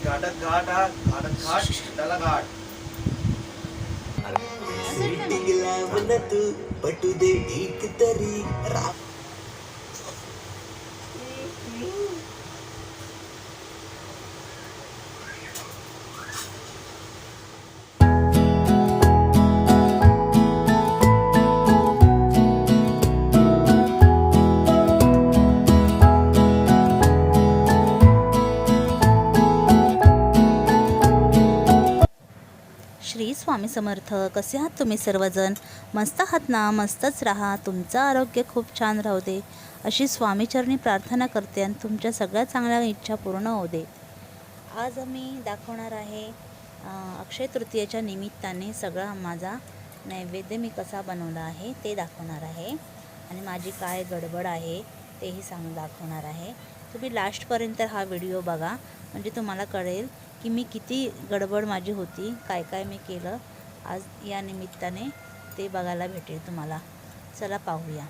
घाटात घाट हा घाटात घाट त्याला घाट. तू पटू दे एक तरी श्री स्वामी समर्थ. कसे आहात तुम्ही सर्वजण? मस्त आहात ना? मस्तच राहा. तुमचं आरोग्य खूप छान राहू दे अशी स्वामीचरणी प्रार्थना करते आणि तुमच्या सगळ्या चांगल्या इच्छा पूर्ण होऊ दे. आज मी दाखवणार आहे अक्षय तृतीयेच्या निमित्ताने सगळा माझा नैवेद्य मी कसा बनवला आहे ते दाखवणार आहे आणि माझी काय गडबड आहे तेही दाखवणार आहे. तुम्ही लास्टपर्यंत हा व्हिडिओ बघा म्हणजे तुम्हाला कळेल की मी किती गडबड माझी होती, काय काय मी केलं आज या निमित्ताने ते बघायला भेटेल तुम्हाला. चला पाहूया.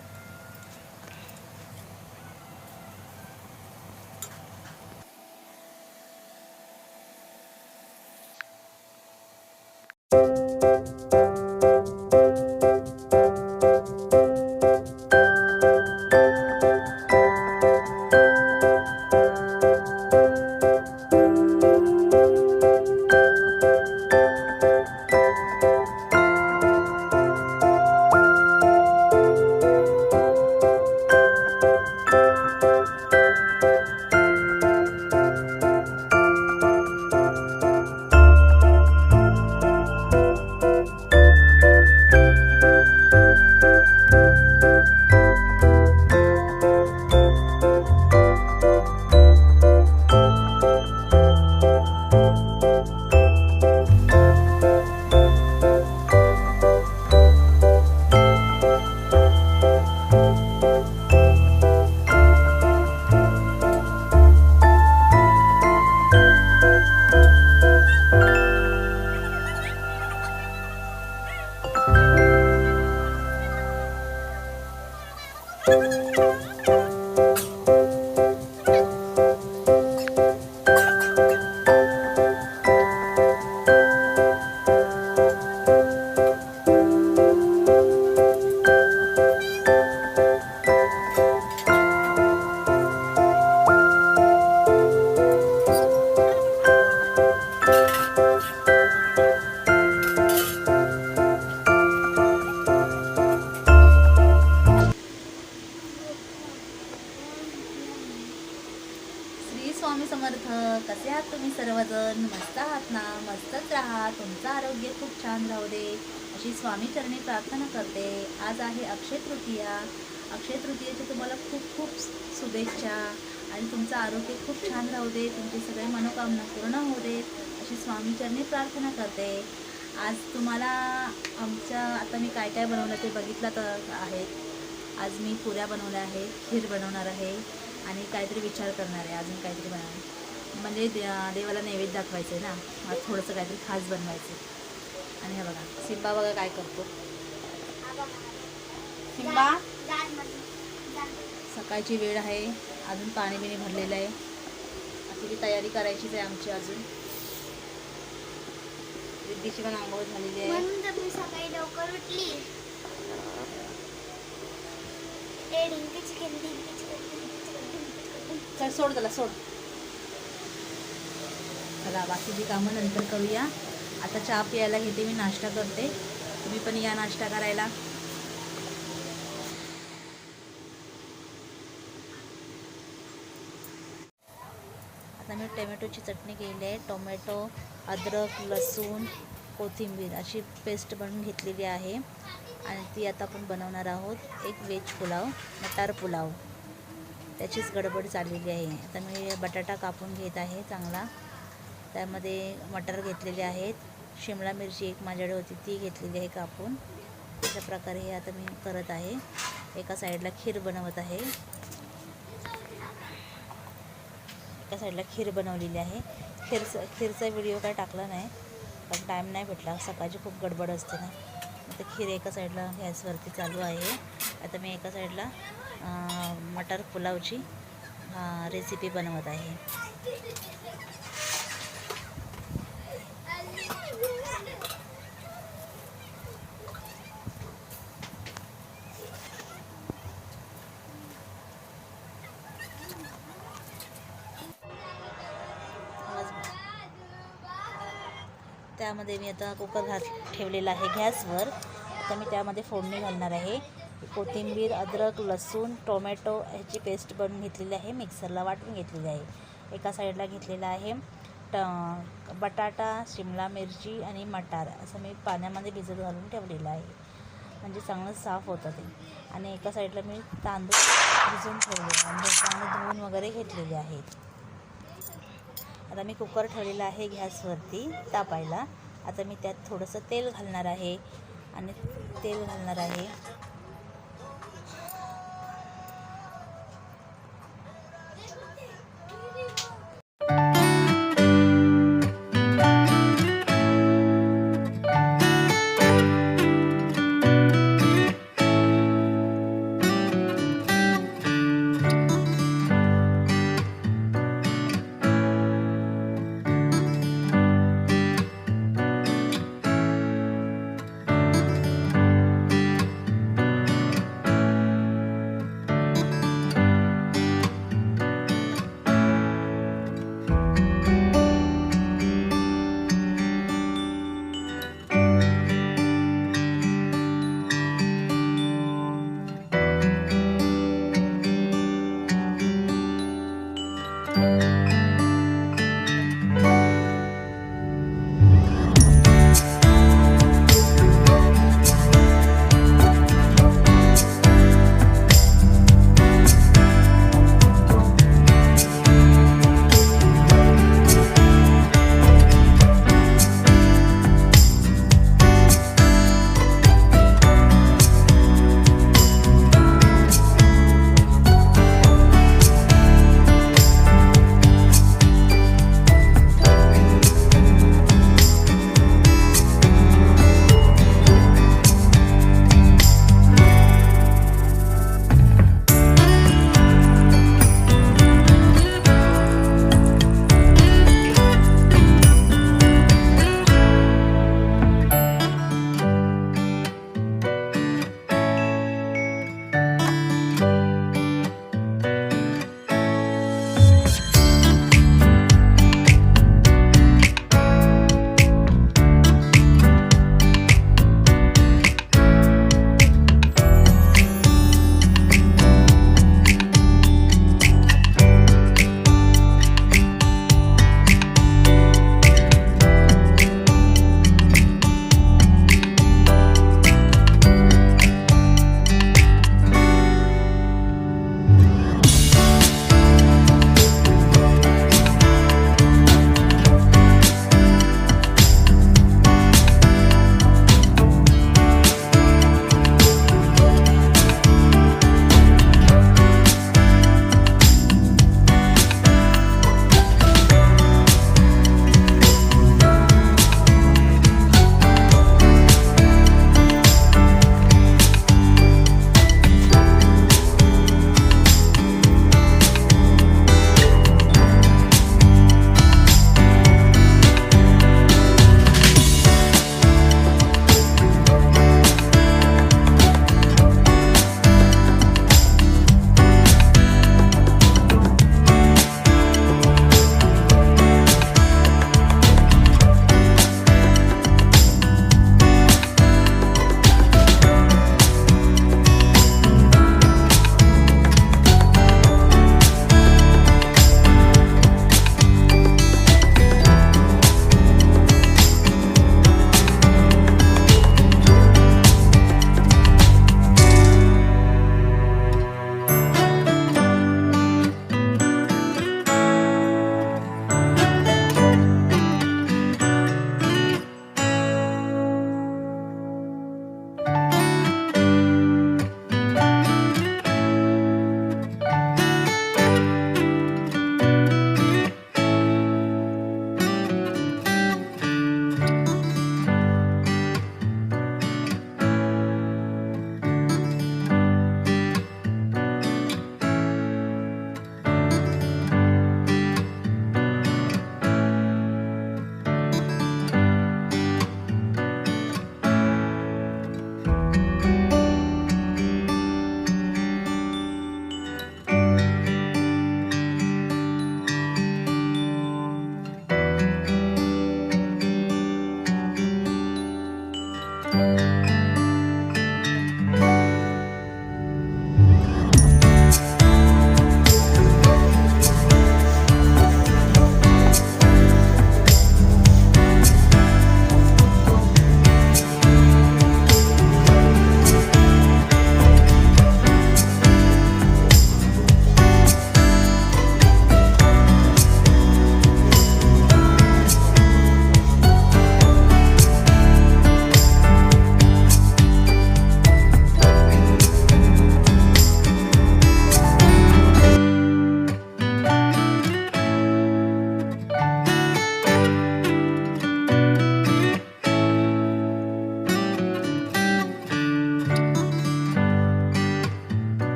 स्वामी समर्थ. कसे आहात तुम्ही सर्वजण? मस्त आहात ना? मस्तच राहा. तुमचं आरोग्य खूप छान राहू दे अशी स्वामीचरणी प्रार्थना करते. आज आहे अक्षय तृतीया. अक्षय तृतीयेची तुम्हाला खूप खूप शुभेच्छा आणि तुमचं आरोग्य खूप छान राहू दे, तुमची सगळे मनोकामना पूर्ण होऊ दे अशी स्वामीचरणी प्रार्थना करते. आज तुम्हाला आता मी काय काय बनवलं ते बघितलं तर आहेत. आज मी पुऱ्या बनवल्या आहेत, खीर बनवणार आहे आणि काहीतरी विचार करणार आहे अजून काहीतरी बनवणार म्हणजे देवाला नैवेद्य दाखवायचं आहे ना. आज थोडंसं काहीतरी खास बनवायचं. आणि हे बघा सिंबा बघा काय करतो. सिंबा सकाळची वेळ आहे, अजून पाणी बिणी भरलेलं आहे. आता ती तयारी करायचीच आहे आमची अजून. रिद्धीची पण आंघोळ झालेली आहे. मी सकाळी लवकर उठली. चल सोड त्याला सोड. चला बाकीची कामं नंतर करूया. आता चहा प्यायला घेते मी, नाश्ता करते. तुम्ही पण या नाश्ता करायला. आता मी टोमॅटोची चटणी केली आहे. टोमॅटो, अद्रक, लसूण, कोथिंबीर अशी पेस्ट बनवून घेतलेली आहे आणि ती आता आपण बनवणार आहोत. एक व्हेज पुलाव, मटार पुलाव, त्याचीच गडबड चाललेली आहे. आता मी बटाटा कापून घेत आहे चांगला. त्यामध्ये मटर घेतलेले आहेत. शिमला मिरची एक माझ्याकडे होती ती घेतलेली आहे कापून. अशा प्रकारे हे आता मी करत आहे. एका साईडला खीर बनवत आहे. एका साईडला खीर बनवलेली आहे. खीरचा व्हिडिओ काय टाकला नाही पण टाईम नाही भेटला. सकाळची खूप गडबड असते ना. तर खीर एका साईडला गॅसवरती चालू आहे. आता मी एका साईडला मटर पुलावची रेसिपी बनवत आहे. त्यामध्ये मी आता कुकर ठेवलेला आहे गॅसवर. आता मी त्यामध्ये फोडणी घालणार आहे. कोथिंबीर, अद्रक, लसूण, टोमॅटो ह्याची पेस्ट बनवून घेतलेली आहे, मिक्सरला वाटून घेतलेली आहे. एका साईडला घेतलेला आहे बटाटा, शिमला मिरची आणि मटार असं मी पाण्यामध्ये भिजत घालून ठेवलेलं आहे, म्हणजे चांगलं साफ होतं ते. आणि एका साईडला मी तांदूळ भिजवून ठेवले आणि चांगले धुवून वगैरे घेतलेले आहेत. आता मी कुकर ठेवलेला आहे गॅसवरती तापायला. आता मी त्यात थोडंसं तेल घालणार आहे आणि तेल घालणार आहे.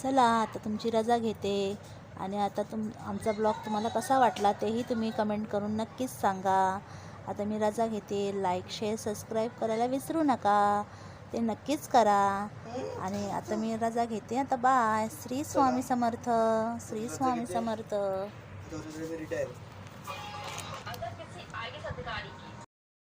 चला आता तुमची रजा घेते आणि आता आमचा ब्लॉग तुम्हाला कसा वाटला तेही तुम्ही कमेंट करून नक्कीच सांगा. आता मी रजा घेते. लाईक शेअर सबस्क्राईब करायला विसरू नका, ते नक्कीच करा. आणि आता मी रजा घेते. आता बाय. श्री स्वामी समर्थ. श्री स्वामी समर्थ. रिटायर